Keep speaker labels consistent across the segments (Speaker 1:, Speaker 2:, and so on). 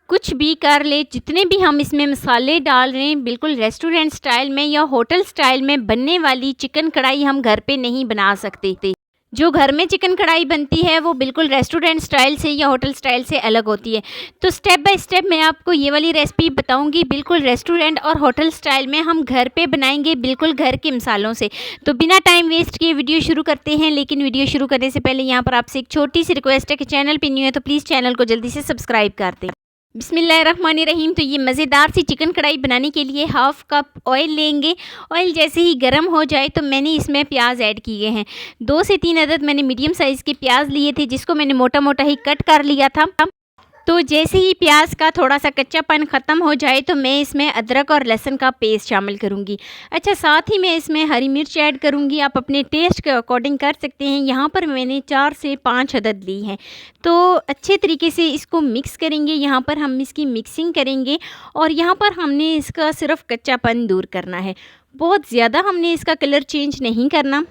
Speaker 1: कुछ भी कर ले, जितने भी हम इसमें मसाले डाल रहे हैं, बिल्कुल रेस्टोरेंट स्टाइल में या होटल स्टाइल में बनने वाली चिकन कढ़ाई हम घर पे नहीं बना सकते। जो घर में चिकन कढ़ाई बनती है वो बिल्कुल रेस्टोरेंट स्टाइल से या होटल स्टाइल से अलग होती है। तो स्टेप बाय स्टेप मैं आपको ये वाली रेसिपी बताऊंगी, बिल्कुल रेस्टोरेंट और होटल स्टाइल में हम घर पे बनाएंगे, बिल्कुल घर के मसालों से। तो बिना टाइम वेस्ट किए वीडियो शुरू करते हैं। लेकिन वीडियो शुरू करने से पहले यहाँ पर आपसे एक छोटी सी रिक्वेस्ट है कि चैनल पे न्यू है तो प्लीज़ चैनल को जल्दी से सब्सक्राइब कर दें। बिस्मिल्लाहिर्रहमानिर्रहीम। तो ये मज़ेदार सी चिकन कढ़ाई बनाने के लिए हाफ़ कप ऑयल लेंगे। ऑयल जैसे ही गर्म हो जाए तो मैंने इसमें प्याज ऐड किए हैं। 2 से 3 अदद मैंने मीडियम साइज़ के प्याज लिए थे, जिसको मैंने मोटा मोटा ही कट कर लिया था। तो जैसे ही प्याज का थोड़ा सा कच्चापन ख़त्म हो जाए तो मैं इसमें अदरक और लहसुन का पेस्ट शामिल करूँगी। अच्छा, साथ ही मैं इसमें हरी मिर्च ऐड करूँगी। आप अपने टेस्ट के अकॉर्डिंग कर सकते हैं। यहाँ पर मैंने 4 से 5 अदद ली हैं। तो अच्छे तरीके से इसको मिक्स करेंगे। यहाँ पर हम इसकी मिक्सिंग करेंगे और यहाँ पर हमने इसका सिर्फ कच्चापन दूर करना है। बहुत ज़्यादा हमने इसका कलर चेंज नहीं करना।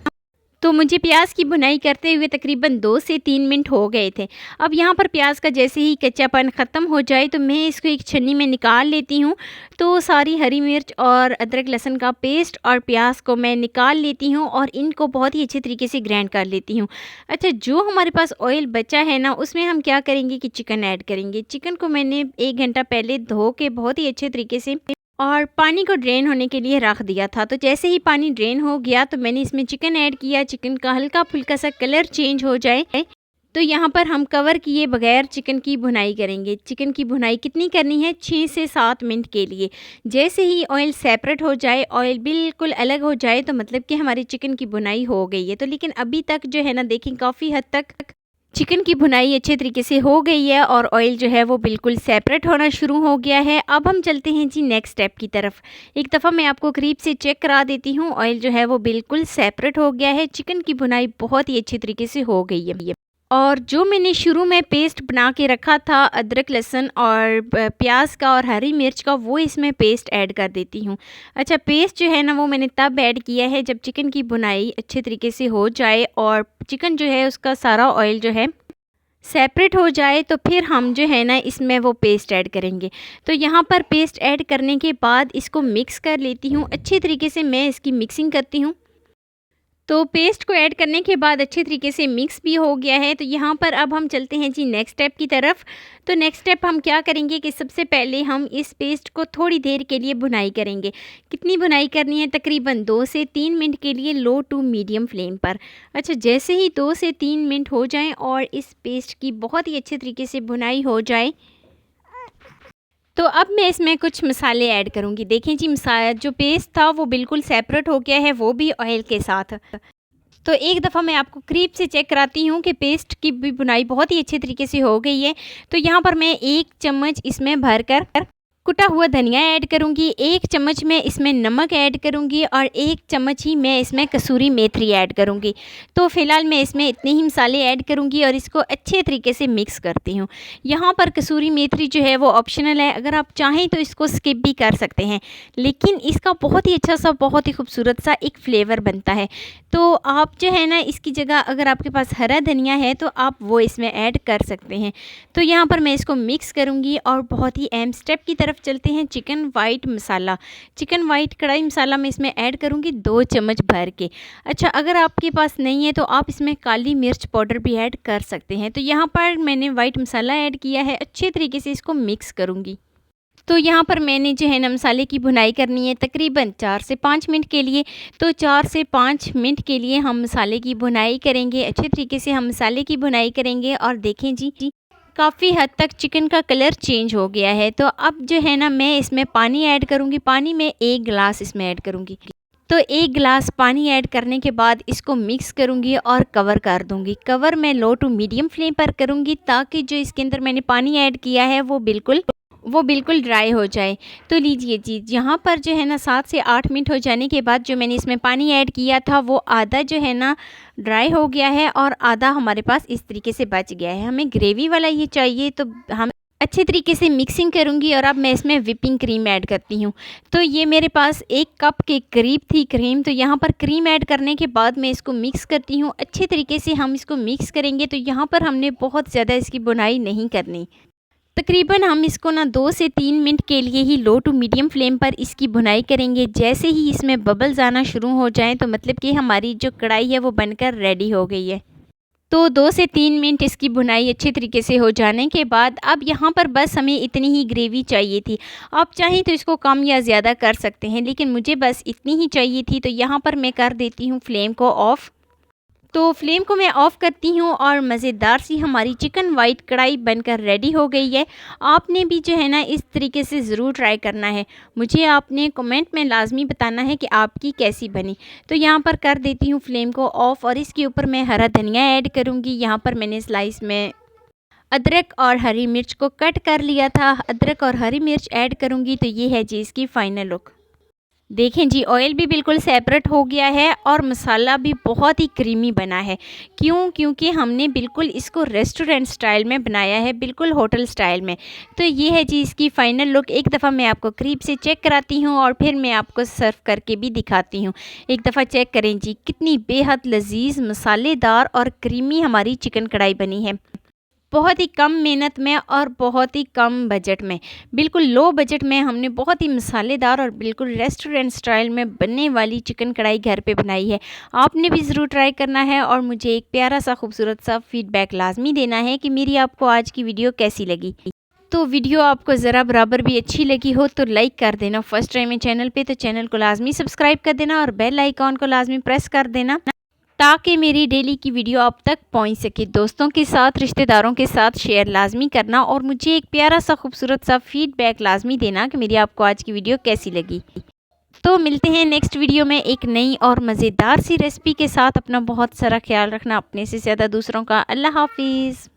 Speaker 1: तो मुझे प्याज की भुनाई करते हुए तकरीबन 2 से 3 मिनट हो गए थे। अब यहाँ पर प्याज का जैसे ही कच्चापन ख़त्म हो जाए तो मैं इसको एक छन्नी में निकाल लेती हूँ। तो सारी हरी मिर्च और अदरक लहसुन का पेस्ट और प्याज को मैं निकाल लेती हूँ और इनको बहुत ही अच्छे तरीके से ग्राइंड कर लेती हूँ। अच्छा, जो हमारे पास ऑयल बचा है ना, उसमें हम क्या करेंगे कि चिकन ऐड करेंगे। चिकन को मैंने 1 घंटा पहले धो के बहुत ही अच्छे तरीके से और पानी को ड्रेन होने के लिए रख दिया था। तो जैसे ही पानी ड्रेन हो गया तो मैंने इसमें चिकन ऐड किया। चिकन का हल्का फुल्का सा कलर चेंज हो जाए तो यहाँ पर हम कवर किए बगैर चिकन की भुनाई करेंगे। चिकन की भुनाई कितनी करनी है? 6 से 7 मिनट के लिए। जैसे ही ऑयल सेपरेट हो जाए, ऑयल बिल्कुल अलग हो जाए तो मतलब कि हमारी चिकन की भुनाई हो गई है। तो लेकिन अभी तक जो है ना, देखें काफ़ी हद तक चिकन की भुनाई अच्छे तरीके से हो गई है और ऑयल जो है वो बिल्कुल सेपरेट होना शुरू हो गया है। अब हम चलते हैं जी नेक्स्ट स्टेप की तरफ। एक दफ़ा मैं आपको करीब से चेक करा देती हूँ। ऑयल जो है वो बिल्कुल सेपरेट हो गया है। चिकन की भुनाई बहुत ही अच्छी तरीके से हो गई है। और जो मैंने शुरू में पेस्ट बना के रखा था अदरक लहसुन और प्याज का और हरी मिर्च का, वो इसमें पेस्ट ऐड कर देती हूँ। अच्छा, पेस्ट जो है ना वो मैंने तब ऐड किया है जब चिकन की भुनाई अच्छे तरीके से हो जाए और चिकन जो है उसका सारा ऑयल जो है सेपरेट हो जाए तो फिर हम जो है ना इसमें वो पेस्ट ऐड करेंगे। तो यहाँ पर पेस्ट ऐड करने के बाद इसको मिक्स कर लेती हूँ। अच्छे तरीके से मैं इसकी मिक्सिंग करती हूँ। तो पेस्ट को ऐड करने के बाद अच्छे तरीके से मिक्स भी हो गया है। तो यहाँ पर अब हम चलते हैं जी नेक्स्ट स्टेप की तरफ। तो नेक्स्ट स्टेप हम क्या करेंगे कि सबसे पहले हम इस पेस्ट को थोड़ी देर के लिए भुनाई करेंगे। कितनी भुनाई करनी है? तकरीबन 2 से 3 मिनट के लिए लो टू मीडियम फ्लेम पर। अच्छा, जैसे ही 2 से 3 मिनट हो जाएं और इस पेस्ट की बहुत ही अच्छे तरीके से भुनाई हो जाए तो अब मैं इसमें कुछ मसाले ऐड करूँगी। देखें जी, मसाला जो पेस्ट था वो बिल्कुल सेपरेट हो गया है, वो भी ऑयल के साथ। तो एक दफ़ा मैं आपको करीब से चेक कराती हूँ कि पेस्ट की भी बुनाई बहुत ही अच्छे तरीके से हो गई है। तो यहाँ पर मैं 1 चम्मच इसमें भरकर कुटा हुआ धनिया ऐड करूँगी। 1 चम्मच मैं इसमें नमक ऐड करूँगी और 1 चम्मच ही मैं इसमें कसूरी मेथी ऐड करूँगी। तो फ़िलहाल मैं इसमें इतने ही मसाले ऐड करूँगी और इसको अच्छे तरीके से मिक्स करती हूँ। यहाँ पर कसूरी मेथी जो है वो ऑप्शनल है, अगर आप चाहें तो इसको स्किप भी कर सकते हैं, लेकिन इसका बहुत ही अच्छा सा, बहुत ही खूबसूरत सा एक फ्लेवर बनता है। तो आप जो है ना इसकी जगह अगर आपके पास हरा धनिया है तो आप वो इसमें ऐड कर सकते हैं। तो यहाँ पर मैं इसको मिक्स करूँगी और बहुत ही अहम स्टेप की तरफ चलते हैं। चिकन वाइट मसाला, चिकन वाइट कढ़ाई मसाला मैं इसमें ऐड करूँगी 2 चम्मच भर के। अच्छा, अगर आपके पास नहीं है तो आप इसमें काली मिर्च पाउडर भी ऐड कर सकते हैं। तो यहाँ पर मैंने वाइट मसाला ऐड किया है। अच्छे तरीके से इसको मिक्स करूँगी। तो यहाँ पर मैंने जो है ना मसाले की भुनाई करनी है तकरीबन 4 से 5 मिनट के लिए। तो 4 से 5 मिनट के लिए हम मसाले की भुनाई करेंगे। अच्छे तरीके से हम मसाले की भुनाई करेंगे और देखें जी काफ़ी हद तक चिकन का कलर चेंज हो गया है। तो अब जो है ना मैं इसमें पानी ऐड करूँगी। पानी में 1 गिलास इसमें ऐड करूँगी। तो 1 गिलास पानी ऐड करने के बाद इसको मिक्स करूँगी और कवर कर दूँगी। कवर मैं लो टू मीडियम फ्लेम पर करूँगी ताकि जो इसके अंदर मैंने पानी ऐड किया है वो बिल्कुल ड्राई हो जाए। तो लीजिए जी, यहाँ पर जो है ना 7 से 8 मिनट हो जाने के बाद जो मैंने इसमें पानी ऐड किया था वो आधा जो है ना ड्राई हो गया है और आधा हमारे पास इस तरीके से बच गया है। हमें ग्रेवी वाला ये चाहिए, तो हम अच्छे तरीके से मिक्सिंग करूँगी और अब मैं इसमें व्हिपिंग क्रीम ऐड करती हूँ। तो ये मेरे पास 1 कप के करीब थी क्रीम। तो यहाँ पर क्रीम ऐड करने के बाद मैं इसको मिक्स करती हूँ। अच्छे तरीके से हम इसको मिक्स करेंगे। तो यहाँ पर हमने बहुत ज़्यादा इसकी बुनाई नहीं करनी। तकरीबन हम इसको ना 2 से 3 मिनट के लिए ही लो टू मीडियम फ्लेम पर इसकी भुनाई करेंगे। जैसे ही इसमें बबल्स आना शुरू हो जाएं तो मतलब कि हमारी जो कढ़ाई है वो बनकर रेडी हो गई है। तो 2 से 3 मिनट इसकी भुनाई अच्छे तरीके से हो जाने के बाद अब यहाँ पर बस हमें इतनी ही ग्रेवी चाहिए थी। आप चाहें तो इसको कम या ज़्यादा कर सकते हैं, लेकिन मुझे बस इतनी ही चाहिए थी। तो यहाँ पर मैं कर देती हूँ फ्लेम को ऑफ़। तो फ्लेम को मैं ऑफ़ करती हूँ और मज़ेदार सी हमारी चिकन वाइट कढ़ाई बनकर रेडी हो गई है। आपने भी जो है ना इस तरीके से ज़रूर ट्राई करना है। मुझे आपने कमेंट में लाजमी बताना है कि आपकी कैसी बनी। तो यहाँ पर कर देती हूँ फ्लेम को ऑफ़ और इसके ऊपर मैं हरा धनिया ऐड करूँगी। यहाँ पर मैंने स्लाइस में अदरक और हरी मिर्च को कट कर लिया था। अदरक और हरी मिर्च ऐड करूँगी तो ये है जी इसकी फ़ाइनल लुक। देखें जी, ऑयल भी बिल्कुल सेपरेट हो गया है और मसाला भी बहुत ही क्रीमी बना है। क्योंकि हमने बिल्कुल इसको रेस्टोरेंट स्टाइल में बनाया है, बिल्कुल होटल स्टाइल में। तो ये है जी इसकी फ़ाइनल लुक। एक दफ़ा मैं आपको करीब से चेक कराती हूँ और फिर मैं आपको सर्व करके भी दिखाती हूँ। एक दफ़ा चेक करें जी, कितनी बेहद लजीज, मसालेदार और क्रीमी हमारी चिकन कढ़ाई बनी है। बहुत ही कम मेहनत में और बहुत ही कम बजट में, बिल्कुल लो बजट में हमने बहुत ही मसालेदार और बिल्कुल रेस्टोरेंट स्टाइल में बनने वाली चिकन कढ़ाई घर पे बनाई है। आपने भी ज़रूर ट्राई करना है और मुझे एक प्यारा सा खूबसूरत सा फीडबैक लाजमी देना है कि मेरी आपको आज की वीडियो कैसी लगी। तो वीडियो आपको ज़रा बराबर भी अच्छी लगी हो तो लाइक कर देना। फर्स्ट टाइम है चैनल पे तो चैनल को लाजमी सब्सक्राइब कर देना और बेल आइकॉन को लाजमी प्रेस कर देना ताकि मेरी डेली की वीडियो आप तक पहुंच सके। दोस्तों के साथ, रिश्तेदारों के साथ शेयर लाजमी करना और मुझे एक प्यारा सा खूबसूरत सा फीडबैक लाजमी देना कि मेरी आपको आज की वीडियो कैसी लगी। तो मिलते हैं नेक्स्ट वीडियो में एक नई और मज़ेदार सी रेसिपी के साथ। अपना बहुत सारा ख्याल रखना, अपने से ज़्यादा दूसरों का। अल्लाह हाफिज़।